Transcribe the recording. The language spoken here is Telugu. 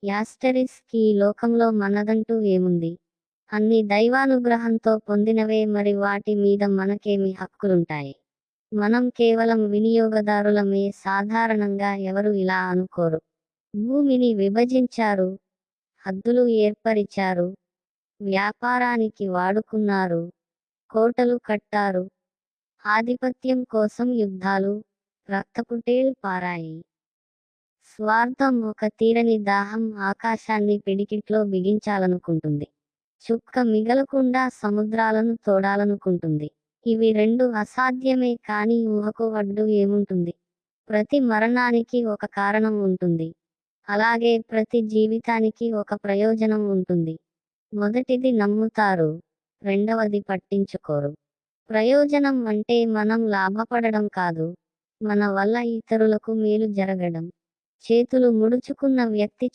యాస్టరిస్క్ ఈ లోకంలో మనదంటూ ఏముంది? అన్ని దైవానుగ్రహంతో పొందినవే, మరి వాటి మీద మనకేమి హక్కులుంటాయి? మనం కేవలం వినియోగదారులమే. సాధారణంగా ఎవరు ఇలా అనుకోరు. భూమిని విభజించారు, హద్దులు ఏర్పరిచారు, వ్యాపారానికి వాడుకున్నారు, కోటలు కట్టారు, ఆధిపత్యం కోసం యుద్ధాలు, రక్తపుటేళ్లు పారాయి. స్వార్థం ఒక తీరని దాహం ఆకాశాన్ని పిడికిట్లో బిగించాలనుకుంటుంది. చుక్క మిగలకుండా సముద్రాలను తోడాలనుకుంటుంది. ఇవి రెండు అసాధ్యమే, కానీ ఊహకు అడ్డు ఏముంటుంది? ప్రతి మరణానికి ఒక కారణం ఉంటుంది. అలాగే ప్రతి జీవితానికి ఒక ప్రయోజనం ఉంటుంది. మొదటిది నమ్ముతారు, రెండవది పట్టించుకోరు. ప్రయోజనం అంటే మనం లాభపడడం కాదు, మన వల్ల ఇతరులకు మేలు జరగడం. చేతులు ముడుచుకున్న వ్యక్తి